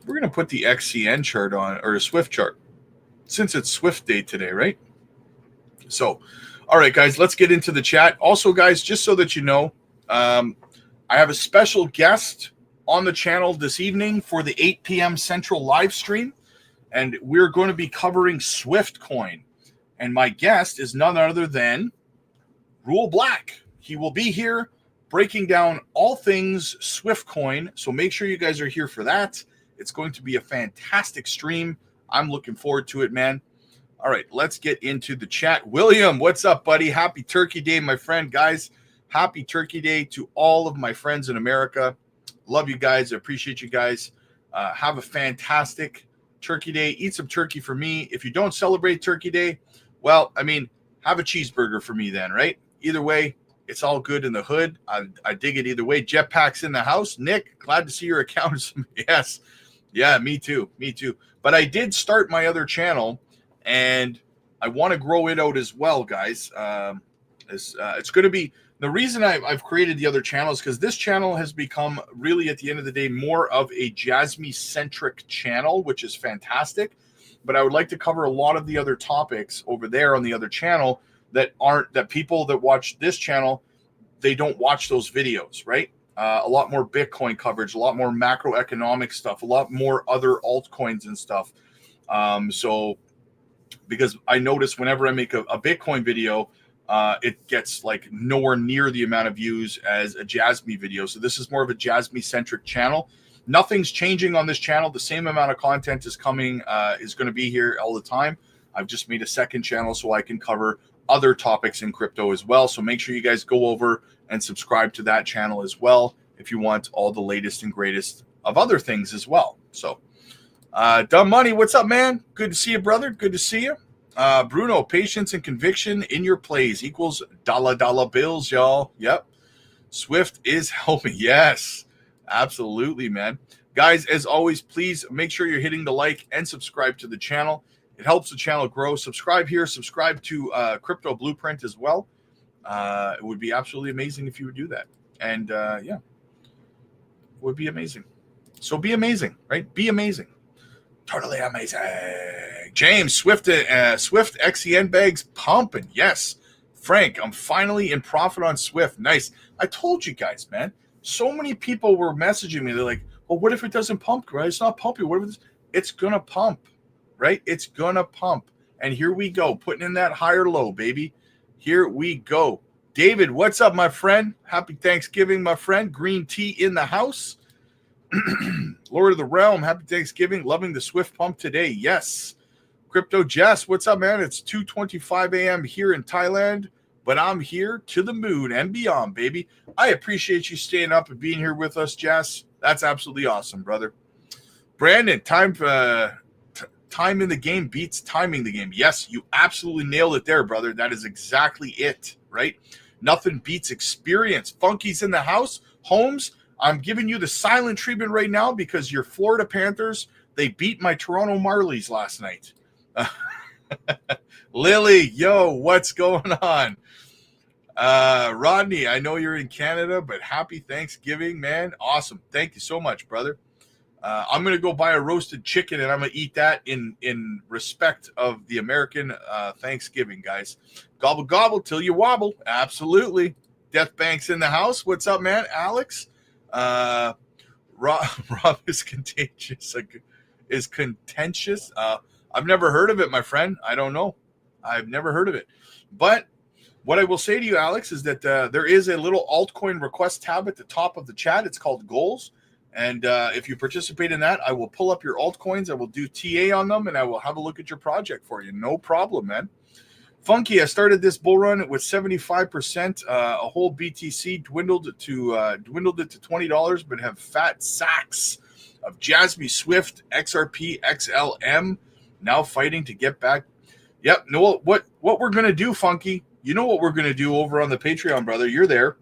We're going to put the XCN chart on, or the Swift chart, since it's Swift day today, right? So, all right, guys, let's get into the chat. Also, guys, just so that you know, I have a special guest on the channel this evening for the 8 p.m. Central live stream, and we're going to be covering Swift coin. And my guest is none other than Rule Black. He will be here breaking down all things Swift coin, so make sure you guys are here for that. It's going to be a fantastic stream. I'm looking forward to it, man. All right, let's get into the chat. William, what's up, buddy? Happy Turkey Day, my friend. Guys, happy Turkey Day to all of my friends in America. Love you guys. I appreciate you guys. Have a fantastic Turkey Day. Eat some turkey for me. If you don't celebrate Turkey Day, well, I mean, have a cheeseburger for me then, right? Either way, it's all good in the hood. I dig it either way. Jetpack's in the house. Nick, glad to see your account. Yes. Yeah, me too. Me too. But I did start my other channel, and I want to grow it out as well, guys. It's going to be the reason I've created the other channel is because this channel has become really, at the end of the day, more of a Jasmy-centric channel, which is fantastic. But I would like to cover a lot of the other topics over there on the other channel that people that watch this channel, they don't watch those videos, right? A lot more Bitcoin coverage, a lot more macroeconomic stuff, a lot more other altcoins and stuff. So because I notice whenever I make a Bitcoin video, it gets like nowhere near the amount of views as a Jasmy video. So this is more of a Jasmy-centric channel. Nothing's changing on this channel. The same amount of content is coming, is going to be here all the time. I've just made a second channel so I can cover other topics in crypto as well. So make sure you guys go over and subscribe to that channel as well if you want all the latest and greatest of other things as well. So, Dumb Money, what's up, man? Good to see you, brother. Good to see you. Bruno, patience and conviction in your plays equals dollar bills, y'all. Yep. Swift is helping. Yes, absolutely, man. Guys, as always, please make sure you're hitting the like and subscribe to the channel. It helps the channel grow. Subscribe here. Subscribe to Crypto Blueprint as well. It would be absolutely amazing if you would do that. And yeah, it would be amazing. So be amazing, right? Be amazing. Totally amazing. James, Swift XCN bags pumping. Yes. Frank, I'm finally in profit on Swift. Nice. I told you guys, man. So many people were messaging me. They're like, well, what if it doesn't pump, right? It's not pumping. What if it's going to pump, right? It's going to pump. And here we go, putting in that higher low, baby. Here we go. David, what's up, my friend? Happy Thanksgiving, my friend. Green tea in the house. Lord of the Realm, happy Thanksgiving. Loving the Swift pump today. Yes. Crypto Jess, what's up, man? It's 2:25 a.m. here in Thailand, but I'm here to the moon and beyond, baby. I appreciate you staying up and being here with us, Jess. That's absolutely awesome, brother. Brandon, time in the game beats timing the game. Yes, you absolutely nailed it there, brother. That is exactly it, right? Nothing beats experience. Funky's in the house. Holmes, I'm giving you the silent treatment right now because your Florida Panthers, they beat my Toronto Marlies last night. Lily, yo, what's going on? Rodney, I know you're in Canada, but happy Thanksgiving, man. Awesome. Thank you so much, brother. I'm going to go buy a roasted chicken, and I'm going to eat that in respect of the American Thanksgiving, guys. Gobble, gobble till you wobble. Absolutely. Death Bank's in the house. What's up, man? Alex? Rob is contagious. Is contentious. I've never heard of it, my friend. I don't know. I've never heard of it. But what I will say to you, Alex, is that there is a little altcoin request tab at the top of the chat. It's called Goals. And if you participate in that, I will pull up your altcoins. I will do TA on them, and I will have a look at your project for you. No problem, man. Funky, I started this bull run with 75%. A whole BTC dwindled it to $20, but have fat sacks of Jasmy, Swift, XRP, XLM, now fighting to get back. Yep. No, what we're gonna do, Funky? You know what we're gonna do over on the Patreon, brother? You're there.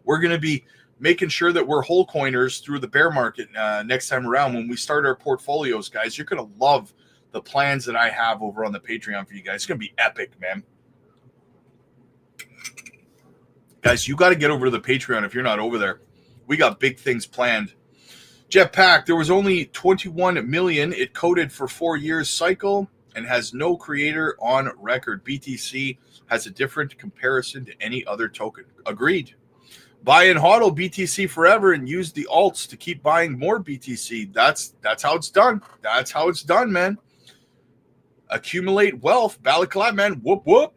We're gonna be making sure that we're whole coiners through the bear market next time around when we start our portfolios, guys. You're gonna love the plans that I have over on the Patreon for you guys. It's gonna be epic, man. Guys, you got to get over to the Patreon if you're not over there. We got big things planned. Jetpack, there was only 21 million. It coded for 4 years cycle and has no creator on record. BTC has a different comparison to any other token. Agreed. Buy and hodl BTC forever and use the alts to keep buying more BTC. That's how it's done. That's how it's done, man. Accumulate wealth. Balaclava, man. Whoop, whoop.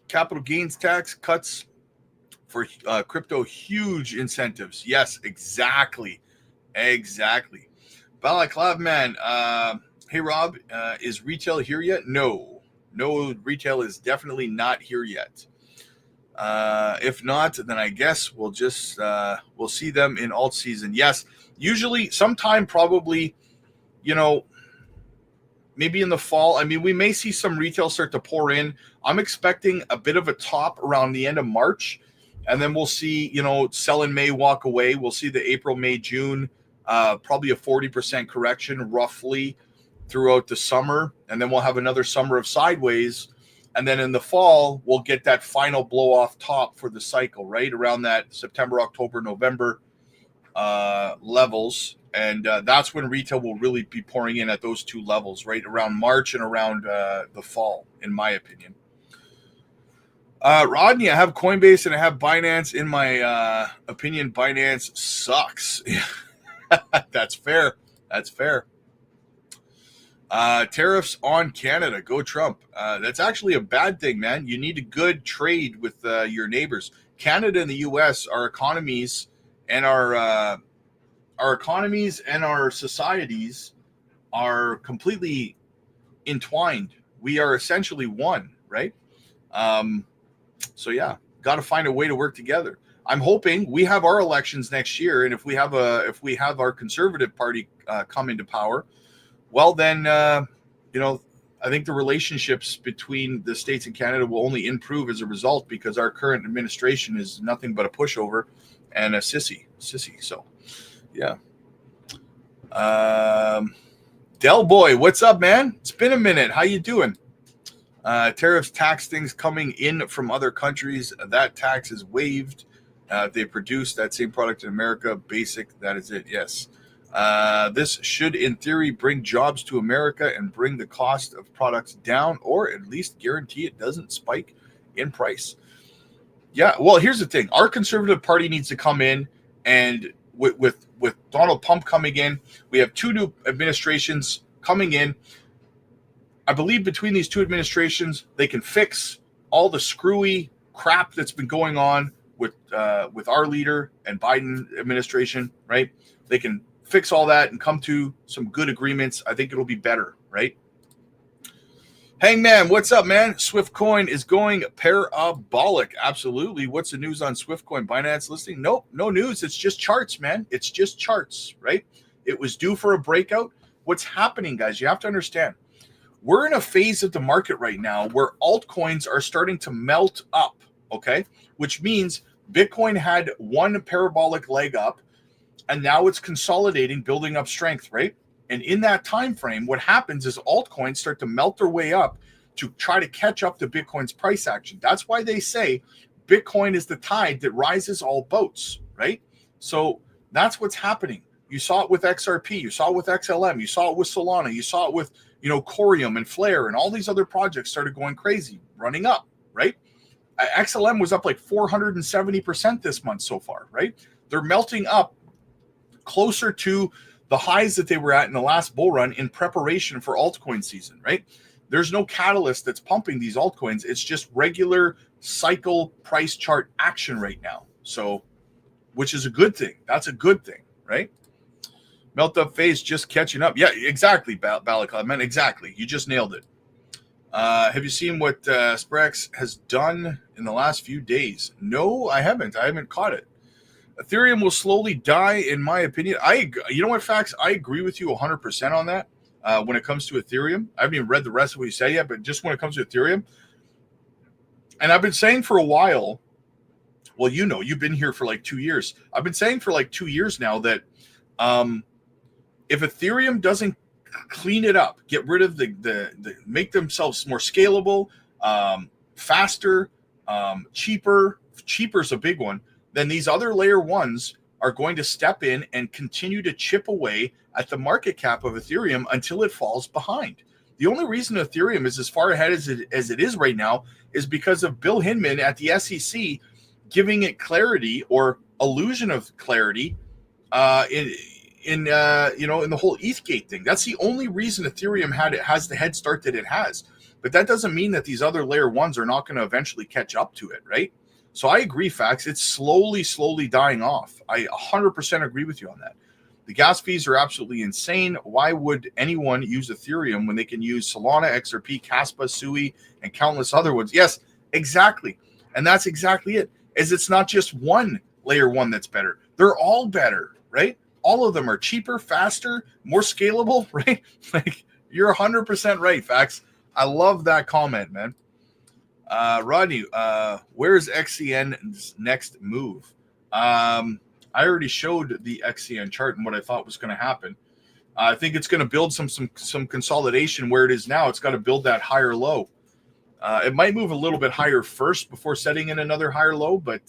Capital gains tax cuts for crypto. Huge incentives. Yes, exactly. Exactly. Balaclava, man. Hey, Rob, is retail here yet? No, retail is definitely not here yet. If not, then I guess we'll just we'll see them in alt season. Yes, usually sometime probably, maybe in the fall. I mean, we may see some retail start to pour in. I'm expecting a bit of a top around the end of March, and then we'll see, sell in May, walk away. We'll see the April, May, June, probably a 40% correction roughly throughout the summer, and then we'll have another summer of sideways. And then in the fall, we'll get that final blow off top for the cycle, right around that September, October, November levels. And that's when retail will really be pouring in at those two levels, right around March and around the fall, in my opinion. Rodney, I have Coinbase and I have Binance. In my opinion, Binance sucks. That's fair. That's fair. Tariffs on Canada. Go Trump. That's actually a bad thing, man. You need a good trade with your neighbors. Canada and the U.S., our economies and our societies are completely entwined. We are essentially one, right? So yeah, got to find a way to work together. I'm hoping we have our elections next year, and if we have our Conservative Party come into power, well then, I think the relationships between the States and Canada will only improve as a result, because our current administration is nothing but a pushover and a sissy. So, yeah. Del Boy, what's up, man? It's been a minute. How you doing? Tariffs, tax things coming in from other countries. That tax is waived. They produce that same product in America. Basic. That is it. Yes. This should, in theory, bring jobs to America and bring the cost of products down, or at least guarantee it doesn't spike in price. Yeah, well, here's the thing. Our Conservative Party needs to come in, and with Donald Trump coming in, we have two new administrations coming in. I believe between these two administrations, they can fix all the screwy crap that's been going on with our leader and Biden administration, right? They can fix all that and come to some good agreements. I think it'll be better, right? Hangman, what's up, man? Swift Coin is going parabolic. Absolutely. What's the news on Swift Coin? Binance listing? Nope, no news. It's just charts, man. It's just charts, right? It was due for a breakout. What's happening, guys? You have to understand. We're in a phase of the market right now where altcoins are starting to melt up, okay? Which means Bitcoin had one parabolic leg up, and now it's consolidating, building up strength, right? And in that time frame, what happens is altcoins start to melt their way up to try to catch up to Bitcoin's price action. That's why they say Bitcoin is the tide that rises all boats, right? So that's what's happening. You saw it with XRP, you saw it with XLM, you saw it with Solana, you saw it with, you know, Corium and Flare, and all these other projects started going crazy, running up, right? XLM was up like 470% this month so far, right? They're melting up closer to the highs that they were at in the last bull run in preparation for altcoin season, right? There's no catalyst that's pumping these altcoins. It's just regular cycle price chart action right now. So, which is a good thing. That's a good thing, right? Melt up phase just catching up. Yeah, exactly, Balak. Man, exactly. You just nailed it. Have you seen what Sprex has done in the last few days? No, I haven't. I haven't caught it. Ethereum will slowly die, in my opinion. You know what, Fax? I agree with you 100% on that. When it comes to Ethereum, I haven't even read the rest of what you say yet, but just when it comes to Ethereum, and I've been saying for a while, well, you know, you've been here for like 2 years. I've been saying for like 2 years now that if Ethereum doesn't clean it up, get rid of the make themselves more scalable, faster, cheaper is a big one, then these other layer ones are going to step in and continue to chip away at the market cap of Ethereum until it falls behind. The only reason Ethereum is as far ahead as it is right now is because of Bill Hinman at the SEC giving it clarity or illusion of clarity in the whole ETHgate thing. That's the only reason Ethereum has the head start that it has. But that doesn't mean that these other layer ones are not going to eventually catch up to it, right? So I agree, Fax. It's slowly dying off. I 100% agree with you on that. The gas fees are absolutely insane. Why would anyone use Ethereum when they can use Solana, XRP, KASPA, SUI, and countless other ones? Yes, exactly. And that's exactly it. It's not just one layer one that's better. They're all better, right? All of them are cheaper, faster, more scalable, right? Like, you're 100% right, Fax. I love that comment, man. Rodney, where's XCN's next move? I already showed the XCN chart and what I thought was going to happen. I think it's going to build some consolidation where it is now. It's got to build that higher low. It might move a little bit higher first before setting in another higher low, but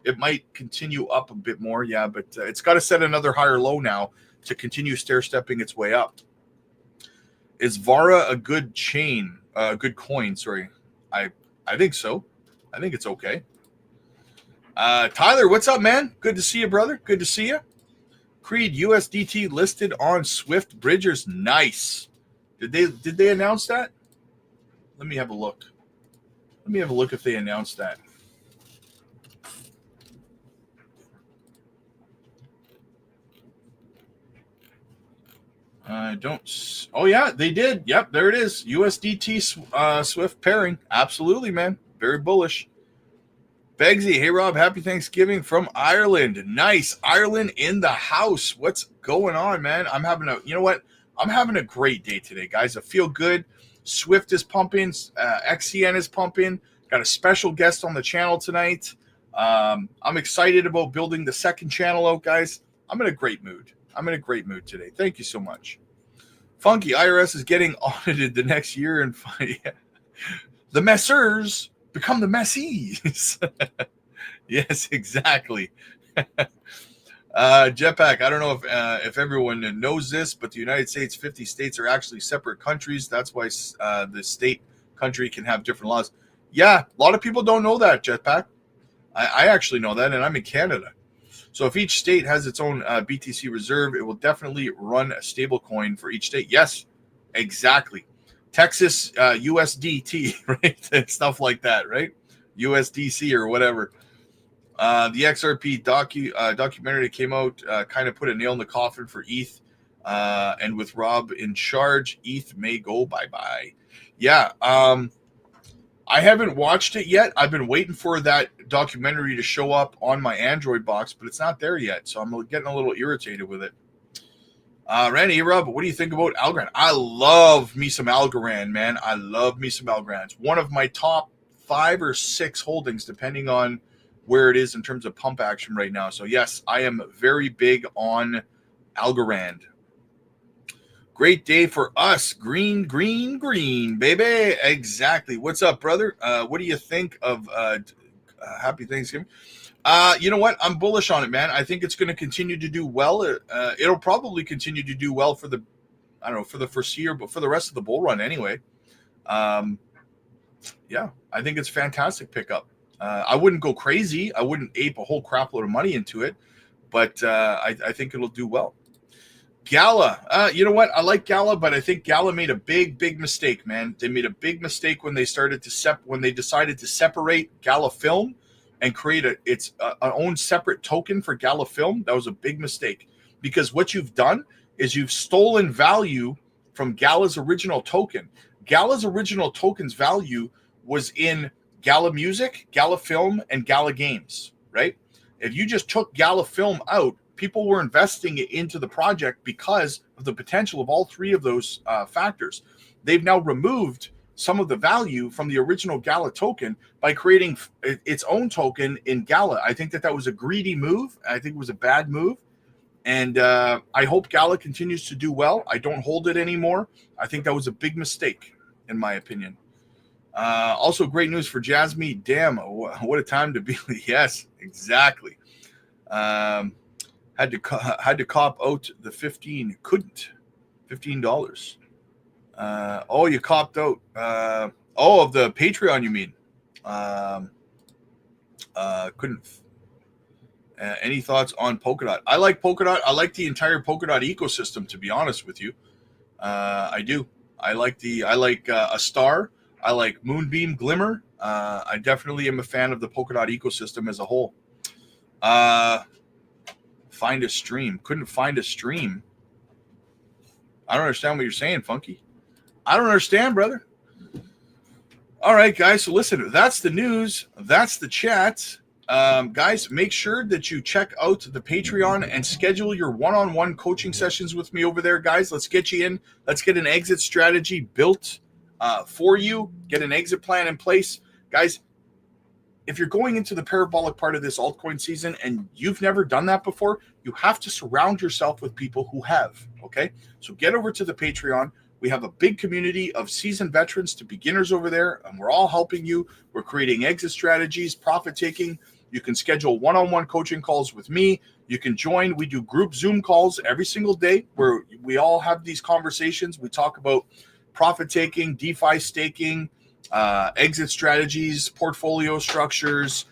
it might continue up a bit more. Yeah, but it's got to set another higher low now to continue stair-stepping its way up. Is Vara a good chain? Good coin, sorry. I think so. I think it's okay. Tyler, what's up, man? Good to see you, brother. Good to see you. Creed, USDT listed on Swift Bridgers. Nice. Did they announce that? Let me have a look. Let me have a look if they announced that. I don't. Oh, yeah, they did. Yep, there it is. USDT Swift pairing. Absolutely, man. Very bullish. Begsy, hey, Rob, happy Thanksgiving from Ireland. Nice. Ireland in the house. What's going on, man? You know what? I'm having a great day today, guys. I feel good. Swift is pumping. XCN is pumping. Got a special guest on the channel tonight. I'm excited about building the second channel out, guys. I'm in a great mood. I'm in a great mood today. Thank you so much. Funky, IRS is getting audited the next year. And the messers become the messies. Yes, exactly. Jetpack, I don't know if everyone knows this, but the United States, 50 states are actually separate countries. That's why the state country can have different laws. Yeah, a lot of people don't know that, Jetpack. I actually know that, and I'm in Canada. So if each state has its own BTC reserve, it will definitely run a stable coin for each state. Yes, exactly. Texas USDT, right? Stuff like that, right? USDC or whatever. The XRP documentary came out, kind of put a nail in the coffin for ETH. And with Rob in charge, ETH may go bye-bye. Yeah, I haven't watched it yet. I've been waiting for that documentary to show up on my Android box, but it's not there yet, so I'm getting a little irritated with it. Randy, Rob, what do you think about Algorand? I love me some Algorand, man. I love me some Algorand. It's one of my top 5 or 6 holdings, depending on where it is in terms of pump action right now. So yes, I am very big on Algorand. Great day for us. Green, green, green, baby. Exactly. What's up, brother? What do you think of Happy Thanksgiving? You know what? I'm bullish on it, man. I think it's going to continue to do well. It'll probably continue to do well for the, I don't know, for the foreseeable, but for the rest of the bull run anyway. Yeah, I think it's a fantastic pickup. I wouldn't go crazy. I wouldn't ape a whole crap load of money into it, but I think it'll do well. Gala, you know what? I like Gala, but I think Gala made a big mistake, man. They made a big mistake when they started to when they decided to separate Gala Film and create its own separate token for Gala Film. That was a big mistake, because what you've done is you've stolen value from Gala's original token. Gala's original token's value was in Gala Music, Gala Film, and Gala Games, right? If you just took Gala Film out, people were investing into the project because of the potential of all 3 of those factors. They've now removed some of the value from the original Gala token by creating its own token in Gala. I think that was a greedy move. I think it was a bad move. And I hope Gala continues to do well. I don't hold it anymore. I think that was a big mistake, in my opinion. Also, great news for Jasmy. Damn, what a time to be. Yes, exactly. Had to cop out the 15. Couldn't. $15. Oh, you copped out. Of the Patreon, you mean? Couldn't. Any thoughts on Polkadot? I like Polkadot. I like the entire Polkadot ecosystem, to be honest with you. I do. I like a star. I like Moonbeam Glimmer. I definitely am a fan of the Polkadot ecosystem as a whole. Find a stream. Couldn't find a stream. I don't understand what you're saying, Funky. I don't understand, brother. All right, guys. So listen, that's the news. That's the chat. Guys, make sure that you check out the Patreon and schedule your one-on-one coaching sessions with me over there, guys. Let's get you in. Let's get an exit strategy built for you. Get an exit plan in place. Guys, if you're going into the parabolic part of this altcoin season and you've never done that before, you have to surround yourself with people who have, okay? So get over to the Patreon. We have a big community of seasoned veterans to beginners over there, and we're all helping you. We're creating exit strategies, profit taking. You can schedule one-on-one coaching calls with me. You can join. We do group Zoom calls every single day where we all have these conversations. We talk about profit taking, DeFi staking, exit strategies, portfolio structures,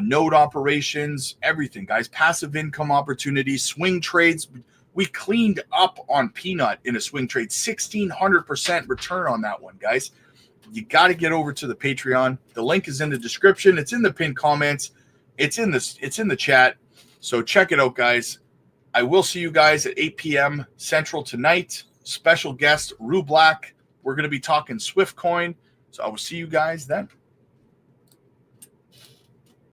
node operations, everything, guys. Passive income opportunities, swing trades. We cleaned up on Peanut in a swing trade, 1,600% return on that one, guys. You got to get over to the Patreon. The link is in the description. It's in the pinned comments. It's in the chat. So check it out, guys. I will see you guys at 8 p.m. Central tonight. Special guest, Rue Black. We're going to be talking Swift Coin. So I will see you guys then.